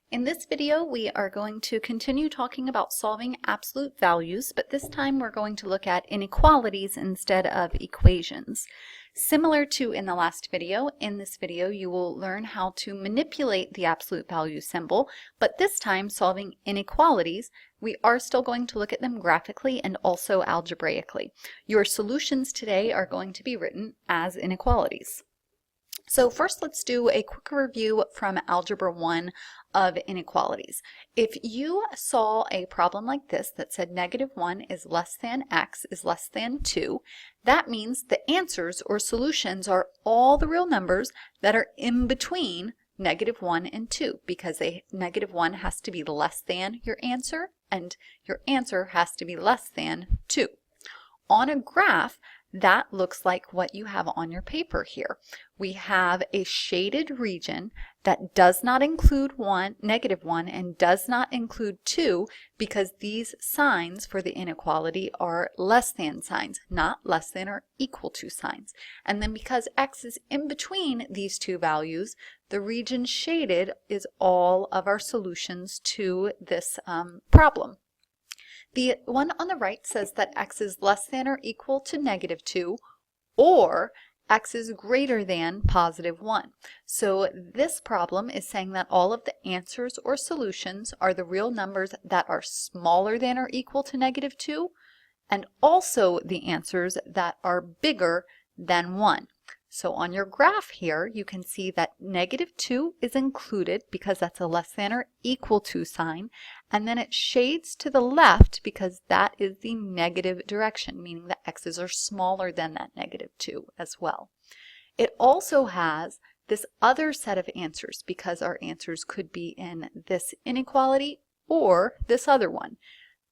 In this video, we are going to continue talking about solving absolute values, but this time we're going to look at inequalities instead of equations. Similar to in the last video, in this video you will learn how to manipulate the absolute value symbol, but this time solving inequalities, we are still going to look at them graphically and also algebraically. Your solutions today are going to be written as inequalities. So first let's do a quick review from Algebra 1 of inequalities. If you saw a problem like this that said -1 is less than x is less than 2, that means the answers or solutions are all the real numbers that are in between -1 and 2, because -1 has to be less than your answer and your answer has to be less than 2. On a graph, that looks like what you have on your paper here. We have a shaded region that does not include -1 and does not include 2 because these signs for the inequality are less than signs, not less than or equal to signs. And then because x is in between these two values, the region shaded is all of our solutions to this problem. The one on the right says that x is less than or equal to -2 or x is greater than +1. So this problem is saying that all of the answers or solutions are the real numbers that are smaller than or equal to -2 and also the answers that are bigger than 1. So on your graph here, you can see that -2 is included because that's a less than or equal to sign, and then it shades to the left because that is the negative direction, meaning that x's are smaller than that -2 as well. It also has this other set of answers because our answers could be in this inequality or this other one.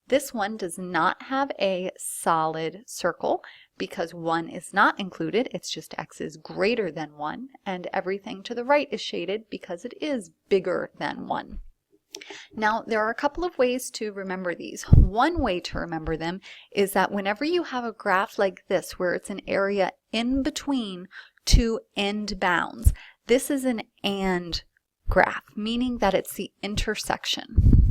This one does not have a solid circle because 1 is not included, it's just x is greater than 1, and everything to the right is shaded because it is bigger than 1. Now, there are a couple of ways to remember these. One way to remember them is that whenever you have a graph like this, where it's an area in between two end bounds, this is an AND graph, meaning that it's the intersection.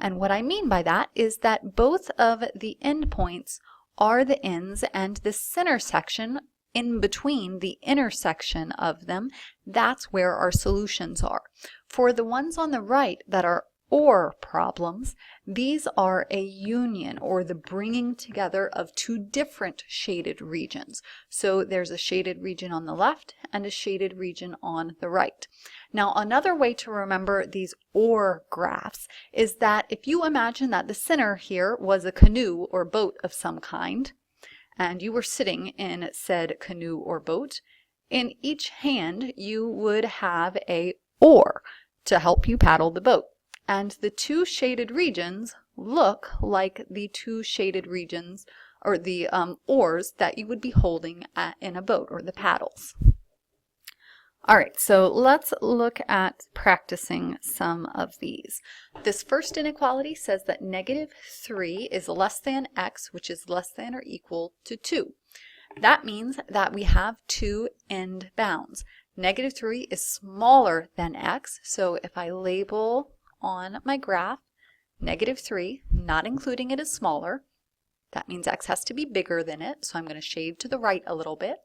And what I mean by that is that both of the endpoints are the ends, and the center section in between the intersection of them, that's where our solutions are. For the ones on the right that are OR problems, these are a union or the bringing together of two different shaded regions. So there's a shaded region on the left and a shaded region on the right. Now, another way to remember these OR graphs is that if you imagine that the center here was a canoe or boat of some kind, and you were sitting in said canoe or boat, in each hand you would have a oar to help you paddle the boat. And the two shaded regions look like the two shaded regions or the oars that you would be holding in a boat, or the paddles. All right, so let's look at practicing some of these. This first inequality says that -3 is less than x, which is less than or equal to 2. That means that we have two end bounds. -3 is smaller than x, so if I label on my graph -3, not including it as smaller, that means x has to be bigger than it, so I'm going to shade to the right a little bit,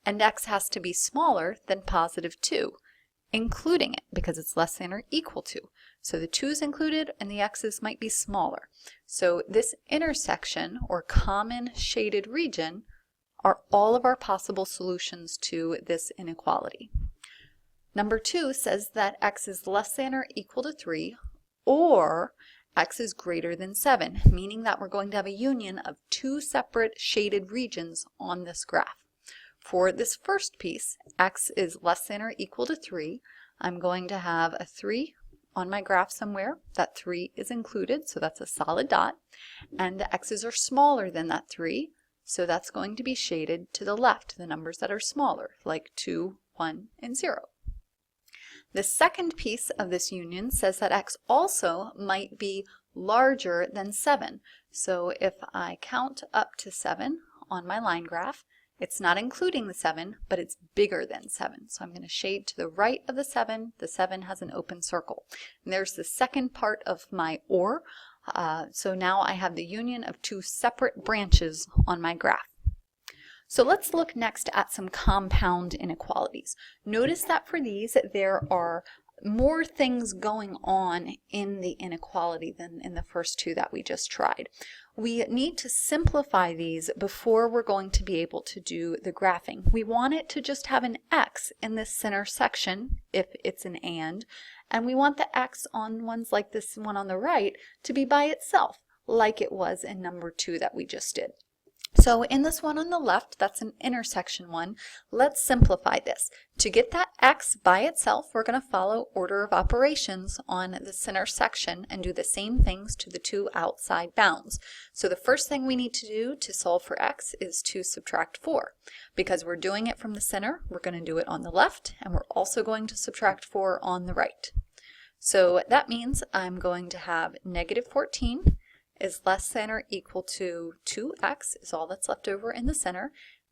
and x has to be smaller than +2, including it because it's less than or equal to. So the 2 is included and the x's might be smaller. So this intersection or common shaded region are all of our possible solutions to this inequality. Number 2 says that x is less than or equal to 3 or x is greater than 7, meaning that we're going to have a union of two separate shaded regions on this graph. For this first piece, x is less than or equal to 3. I'm going to have a 3 on my graph somewhere. That 3 is included, so that's a solid dot. And the x's are smaller than that 3, so that's going to be shaded to the left, the numbers that are smaller, like 2, 1, and 0. The second piece of this union says that x also might be larger than 7. So if I count up to 7 on my line graph, It's not including the 7, but it's bigger than 7. So I'm going to shade to the right of the 7. The 7 has an open circle. And there's the second part of my OR. So now I have the union of two separate branches on my graph. So let's look next at some compound inequalities. Notice that for these, there are more things going on in the inequality than in the first two that we just tried. We need to simplify these before we're going to be able to do the graphing. We want it to just have an x in this center section if it's an and we want the x on ones like this one on the right to be by itself, like it was in number 2 that we just did. So in this one on the left, that's an intersection one, let's simplify this. To get that x by itself, we're going to follow order of operations on the center section and do the same things to the two outside bounds. So the first thing we need to do to solve for x is to subtract 4. Because we're doing it from the center, we're going to do it on the left, and we're also going to subtract 4 on the right. So that means I'm going to have negative 14 is less than or equal to 2x is all that's left over in the center,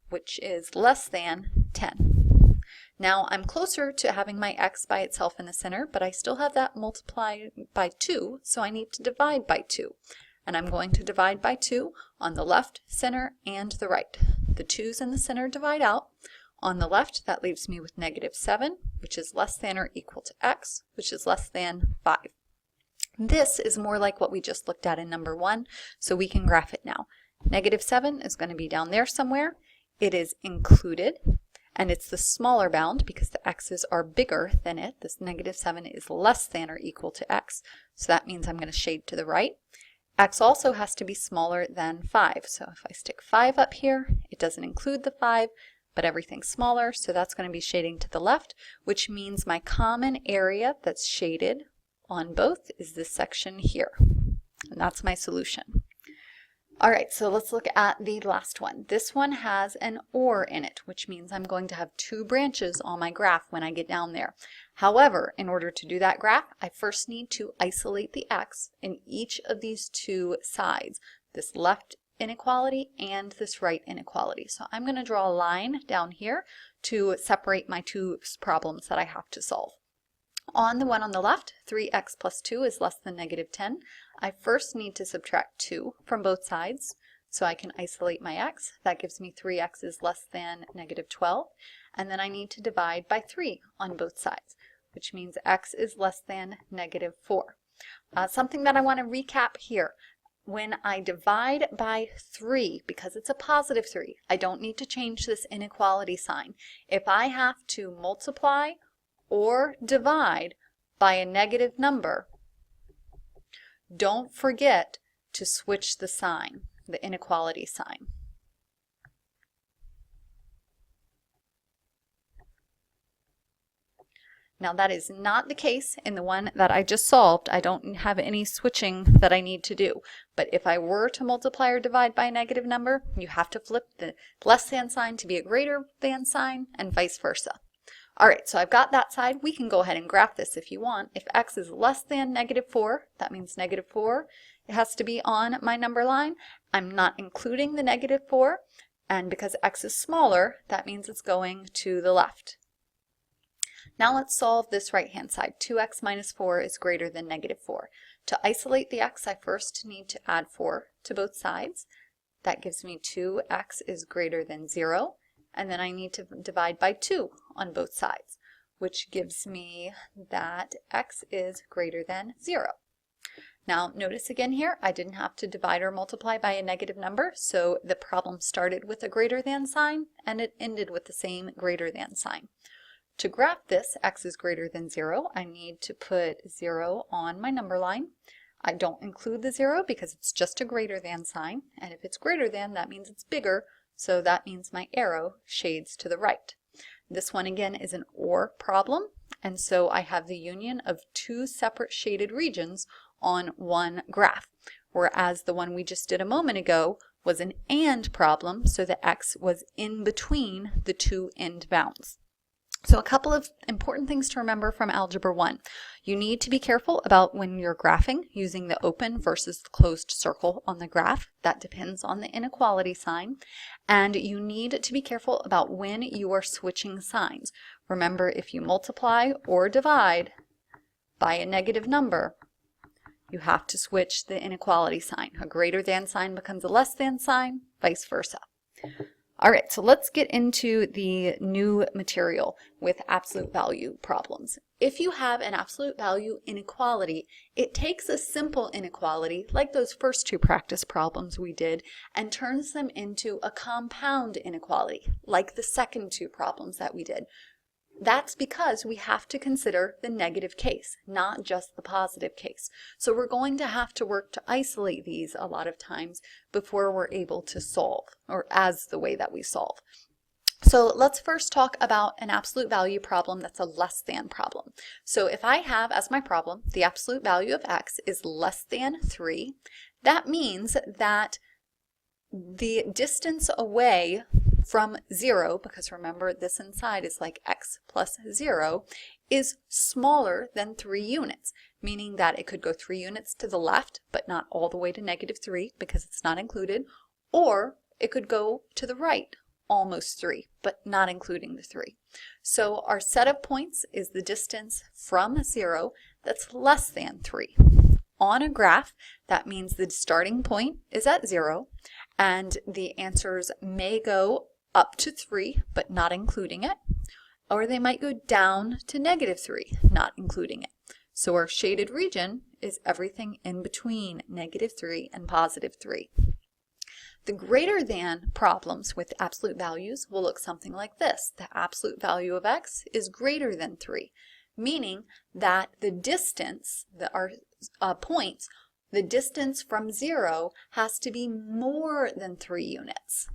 which is less than 10. Now I'm closer to having my x by itself in the center, but I still have that multiplied by 2, so I need to divide by 2. And I'm going to divide by 2 on the left, center, and the right. The 2's in the center divide out. On the left, that leaves me with negative 7, which is less than or equal to x, which is less than 5. This is more like what we just looked at in number 1, so we can graph it now. Negative 7 is going to be down there somewhere. It is included, and it's the smaller bound because the x's are bigger than it. This negative 7 is less than or equal to x, so that means I'm going to shade to the right. X also has to be smaller than 5, so if I stick 5 up here, it doesn't include the 5, but everything's smaller, so that's going to be shading to the left, which means my common area that's shaded on both is this section here, and that's my solution. Alright, so let's look at the last one. This one has an OR in it, which means I'm going to have 2 branches on my graph when I get down there. However, in order to do that graph, I first need to isolate the x in each of these 2 sides, this left inequality and this right inequality. So I'm going to draw a line down here to separate my 2 problems that I have to solve. On the one on the left, 3x plus 2 is less than negative 10. I first need to subtract 2 from both sides so I can isolate my x. That gives me 3x is less than negative 12. And then I need to divide by 3 on both sides, which means x is less than negative 4. Something that I want to recap here. When I divide by 3, because it's a positive 3, I don't need to change this inequality sign. If I have to multiply or divide by a negative number, don't forget to switch the sign, the inequality sign. Now that is not the case in the one that I just solved. I don't have any switching that I need to do. But if I were to multiply or divide by a negative number, you have to flip the less than sign to be a greater than sign and vice versa. Alright, so I've got that side. We can go ahead and graph this if you want. If x is less than negative 4, that means negative 4. It has to be on my number line. I'm not including the negative 4, and because x is smaller, that means it's going to the left. Now let's solve this right-hand side. 2x minus 4 is greater than negative 4. To isolate the x, I first need to add 4 to both sides. That gives me 2x is greater than 0. And then I need to divide by 2 on both sides, which gives me that x is greater than 0. Now notice again here, I didn't have to divide or multiply by a negative number, so the problem started with a greater than sign and it ended with the same greater than sign. To graph this, x is greater than 0, I need to put 0 on my number line. I don't include the 0 because it's just a greater than sign, and if it's greater than, that means it's bigger. So that means my arrow shades to the right. This one again is an OR problem, and so I have the union of 2 separate shaded regions on one graph, whereas the one we just did a moment ago was an AND problem, so the x was in between the 2 end bounds. So a couple of important things to remember from Algebra 1. You need to be careful about when you're graphing using the open versus the closed circle on the graph. That depends on the inequality sign. And you need to be careful about when you are switching signs. Remember, if you multiply or divide by a negative number, you have to switch the inequality sign. A greater than sign becomes a less than sign, vice versa. All right, so let's get into the new material with absolute value problems. If you have an absolute value inequality, it takes a simple inequality, like those first two practice problems we did, and turns them into a compound inequality, like the second two problems that we did. That's because we have to consider the negative case, not just the positive case. So we're going to have to work to isolate these a lot of times before we're able to solve, or as the way that we solve. So let's first talk about an absolute value problem that's a less than problem. So if I have as my problem the absolute value of x is less than 3, that means that the distance away from 0, because remember this inside is like x plus 0, is smaller than 3 units, meaning that it could go 3 units to the left, but not all the way to -3 because it's not included, or it could go to the right, almost 3, but not including the 3. So our set of points is the distance from 0 that's less than 3. On a graph, that means the starting point is at 0, and the answers may go up to 3, but not including it, or they might go down to -3, not including it. So our shaded region is everything in between -3 and +3. The greater than problems with absolute values will look something like this. The absolute value of x is greater than 3, meaning that the distance, our points, the distance from 0 has to be more than 3 units.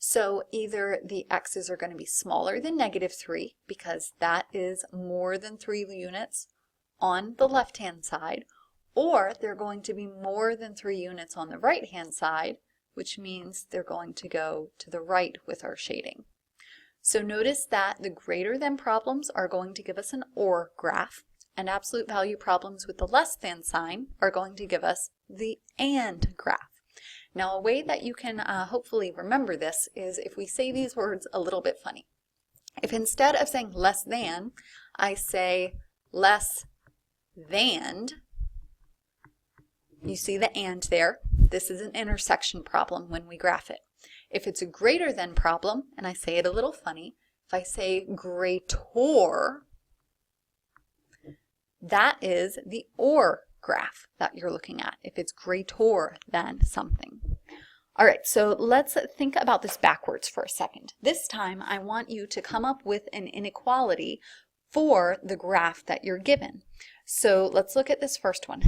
So either the x's are going to be smaller than -3 because that is more than 3 units on the left-hand side, or they're going to be more than 3 units on the right-hand side, which means they're going to go to the right with our shading. So notice that the greater than problems are going to give us an OR graph, and absolute value problems with the less than sign are going to give us the AND graph. Now, a way that you can hopefully remember this is if we say these words a little bit funny. If instead of saying less than, I say less than, you see the AND there. This is an intersection problem when we graph it. If it's a greater than problem, and I say it a little funny, if I say greater, that is the OR graph that you're looking at, if it's greater than something. All right, so let's think about this backwards for a second. This time I want you to come up with an inequality for the graph that you're given. So let's look at this first one.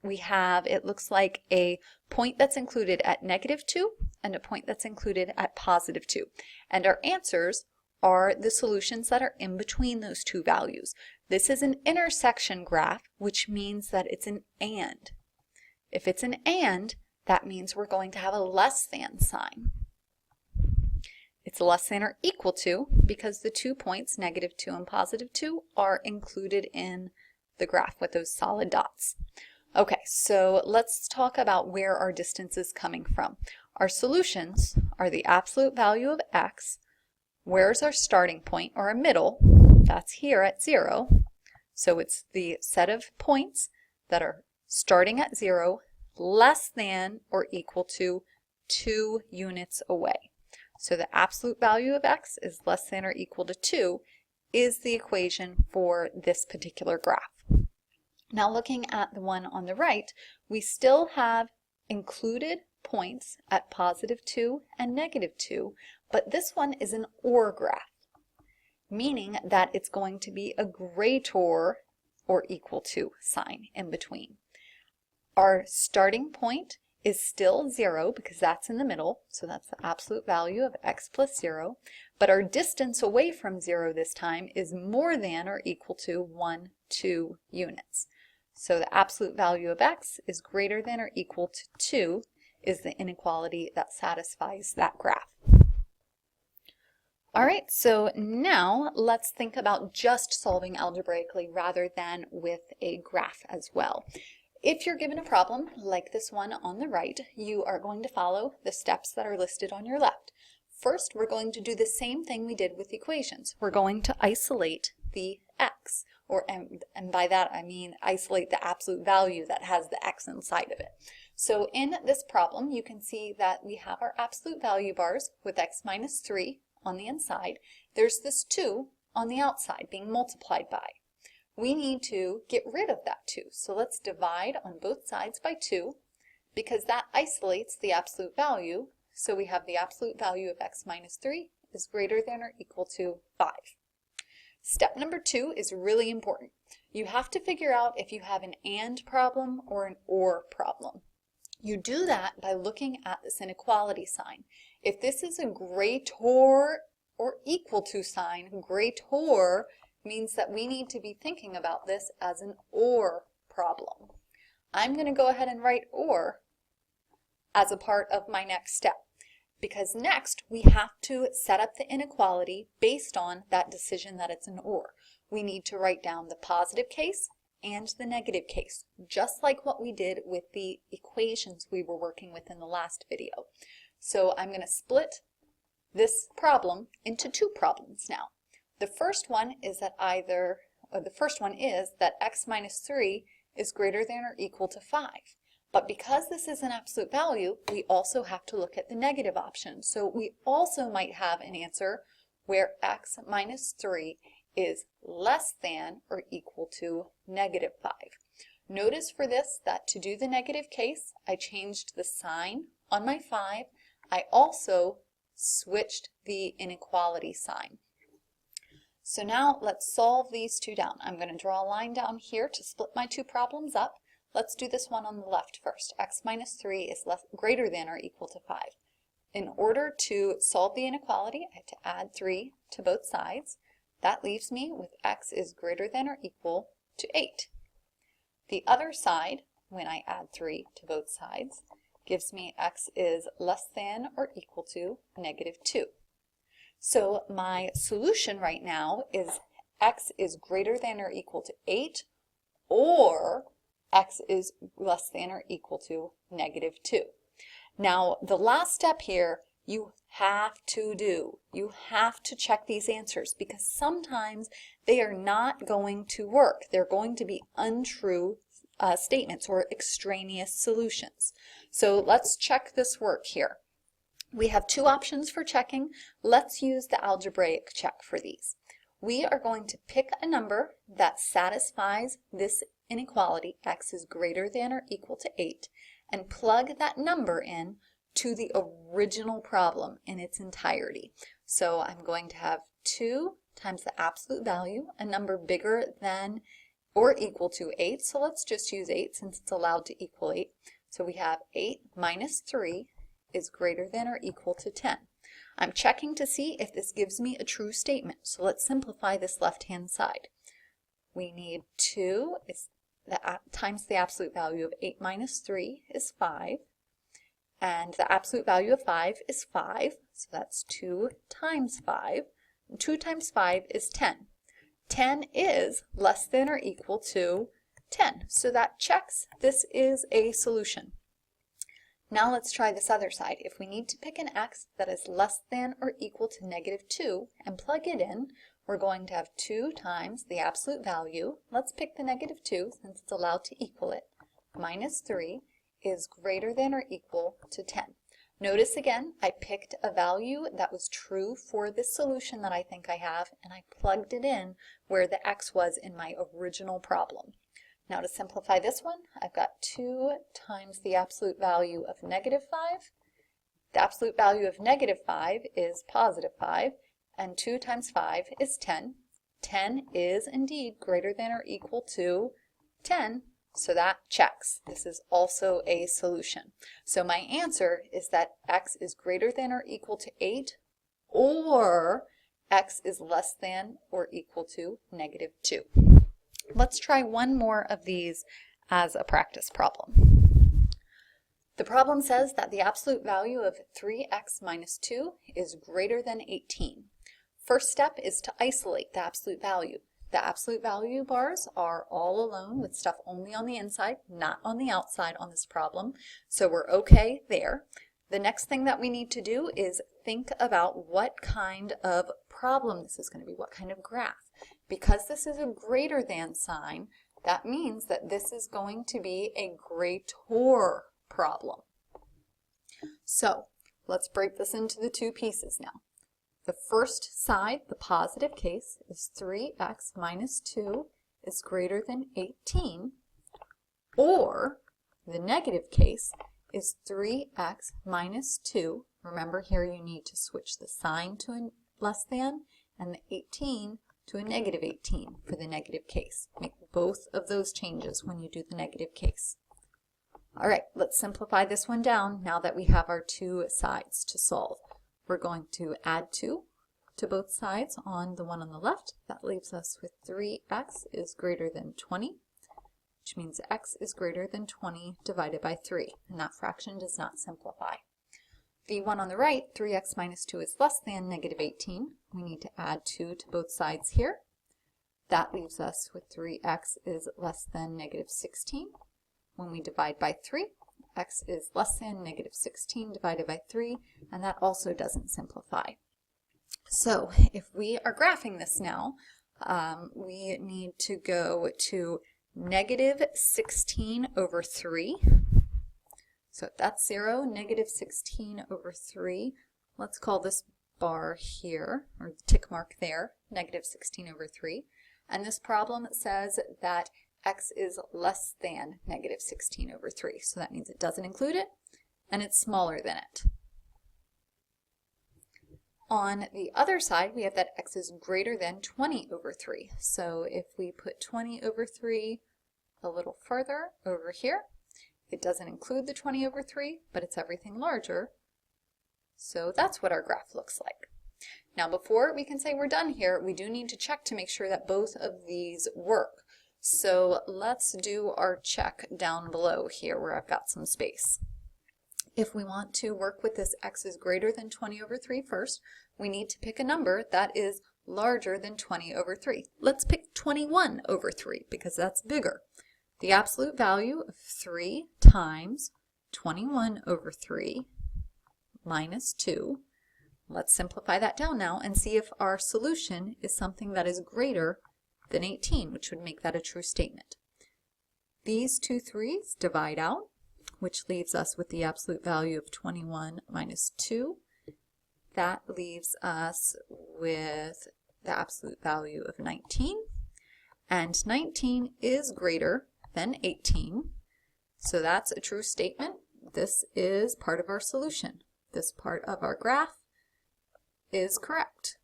We have, it looks like a point that's included at -2 and a point that's included at +2. And our answers are the solutions that are in between those two values. This is an intersection graph, which means that it's an AND. If it's an AND, that means we're going to have a less than sign. It's less than or equal to because the 2 points, -2 and +2, are included in the graph with those solid dots. Okay, so let's talk about where our distance is coming from. Our solutions are the absolute value of x. Where's our starting point, or a middle? That's here at 0. So it's the set of points that are starting at 0, less than or equal to 2 units away. So the absolute value of x is less than or equal to 2 is the equation for this particular graph. Now looking at the one on the right, we still have included points at +2 and -2, but this one is an OR graph, meaning that it's going to be a greater or equal to sign in between. Our starting point is still 0 because that's in the middle, so that's the absolute value of x plus 0, but our distance away from 0 this time is more than or equal to 1, 2 units. So the absolute value of x is greater than or equal to 2 is the inequality that satisfies that graph. All right, so now let's think about just solving algebraically rather than with a graph as well. If you're given a problem like this one on the right, you are going to follow the steps that are listed on your left. First, we're going to do the same thing we did with equations. We're going to isolate the x, and by that I mean isolate the absolute value that has the x inside of it. So in this problem, you can see that we have our absolute value bars with x minus 3 on the inside. There's this 2 on the outside being multiplied by. We need to get rid of that 2. So let's divide on both sides by 2 because that isolates the absolute value. So we have the absolute value of x minus 3 is greater than or equal to 5. Step number 2 is really important. You have to figure out if you have an AND problem or an OR problem. You do that by looking at this inequality sign. If this is a greater or equal to sign, greater means that we need to be thinking about this as an OR problem. I'm going to go ahead and write OR as a part of my next step, because next we have to set up the inequality based on that decision that it's an OR. We need to write down the positive case and the negative case, just like what we did with the equations we were working with in the last video. So I'm going to split this problem into 2 problems now. The first one is that x minus 3 is greater than or equal to 5. But because this is an absolute value, we also have to look at the negative option. So we also might have an answer where x minus 3 is less than or equal to negative 5. Notice for this that to do the negative case, I changed the sign on my 5. I also switched the inequality sign. So now let's solve these 2 down. I'm going to draw a line down here to split my 2 problems up. Let's do this one on the left first. X minus 3 is greater than or equal to 5. In order to solve the inequality, I have to add 3 to both sides. That leaves me with x is greater than or equal to 8. The other side, when I add 3 to both sides, gives me x is less than or equal to negative 2. So my solution right now is x is greater than or equal to 8, or x is less than or equal to negative 2. Now the last step here you have to do. You have to check these answers because sometimes they are not going to work. They're going to be untrue statements or extraneous solutions. So let's check this work here. We have 2 options for checking. Let's use the algebraic check for these. We are going to pick a number that satisfies this inequality, x is greater than or equal to 8, and plug that number in to the original problem in its entirety. So I'm going to have 2 times the absolute value, a number bigger than or equal to 8. So let's just use 8 since it's allowed to equal 8. So we have 8 minus 3 is greater than or equal to 10. I'm checking to see if this gives me a true statement. So let's simplify this left-hand side. We need 2 times the absolute value of 8 minus 3 is 5. And the absolute value of 5 is 5, so that's 2 times 5. And 2 times 5 is 10. 10 is less than or equal to 10, so that checks. This is a solution. Now let's try this other side. If we need to pick an x that is less than or equal to negative 2 and plug it in, we're going to have 2 times the absolute value. Let's pick the negative 2 since it's allowed to equal it. Minus 3 is greater than or equal to 10. Notice again, I picked a value that was true for this solution that I think I have, and I plugged it in where the x was in my original problem. Now to simplify this one, I've got 2 times the absolute value of negative 5. The absolute value of negative 5 is positive 5, and 2 times 5 is 10. 10 is indeed greater than or equal to 10. So that checks. This is also a solution. So my answer is that x is greater than or equal to 8, or x is less than or equal to negative 2. Let's try one more of these as a practice problem. The problem says that the absolute value of 3x minus 2 is greater than 18. first step is to isolate the absolute value. The absolute value bars are all alone with stuff only on the inside, not on the outside on this problem. So we're okay there. The next thing that we need to do is think about what kind of problem this is going to be, what kind of graph. Because this is a greater than sign, that means that this is going to be a greater problem. So let's break this into the two pieces now. The first side, the positive case, is 3x minus 2 is greater than 18, or the negative case is 3x minus 2. Remember here you need to switch the sign to a less than and the 18 to a negative 18 for the negative case. Make both of those changes when you do the negative case. All right, let's simplify this one down now that we have our two sides to solve. We're going to add 2 to both sides on the one on the left. That leaves us with 3x is greater than 20, which means x is greater than 20 divided by 3, and that fraction does not simplify. The one on the right, 3x minus 2 is less than negative 18. We need to add 2 to both sides here. That leaves us with 3x is less than negative 16. When we divide by 3, x is less than negative 16 divided by 3, and that also doesn't simplify. So if we are graphing this now, we need to go to negative 16 over 3. So if that's 0, negative 16 over 3. Let's call this bar here, or the tick mark there, negative 16 over 3. And this problem says that x is less than negative 16 over 3. So that means it doesn't include it, and it's smaller than it. On the other side, we have that x is greater than 20 over 3. So if we put 20 over 3 a little further over here, it doesn't include the 20 over 3, but it's everything larger. So that's what our graph looks like. Now before we can say we're done here, we do need to check to make sure that both of these work. So let's do our check down below here where I've got some space. If we want to work with this x is greater than 20 over 3 first, we need to pick a number that is larger than 20 over 3. Let's pick 21 over 3 because that's bigger. The absolute value of 3 times 21 over 3 minus 2. Let's simplify that down now and see if our solution is something that is greater than 18, which would make that a true statement. These two 3's divide out, which leaves us with the absolute value of 21 minus 2. That leaves us with the absolute value of 19. And 19 is greater than 18. So that's a true statement. This is part of our solution. This part of our graph is correct.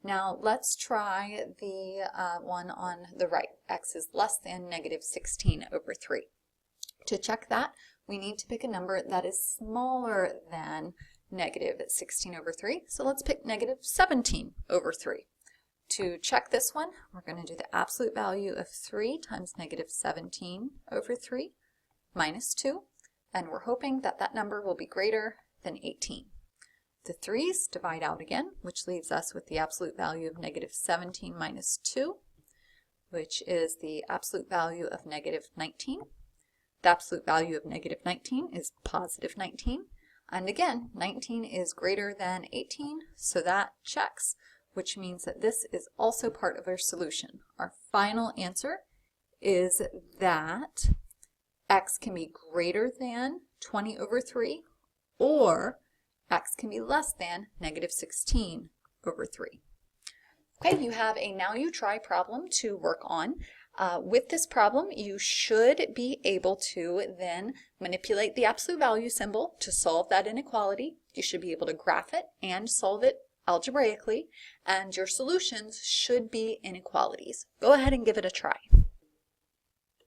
Now let's try the one on the right. X is less than negative 16 over 3. To check that, we need to pick a number that is smaller than negative 16 over 3. So let's pick negative 17 over 3. To check this one, we're going to do the absolute value of 3 times negative 17 over 3 minus 2. And we're hoping that that number will be greater than 18. The 3's divide out again, which leaves us with the absolute value of negative 17 minus 2, which is the absolute value of negative 19. The absolute value of negative 19 is positive 19. And again, 19 is greater than 18, so that checks, which means that this is also part of our solution. Our final answer is that x can be greater than 20 over 3, or x can be less than negative 16 over 3. Okay, you have a now you try problem to work on. With this problem, you should be able to then manipulate the absolute value symbol to solve that inequality. You should be able to graph it and solve it algebraically, and your solutions should be inequalities. Go ahead and give it a try.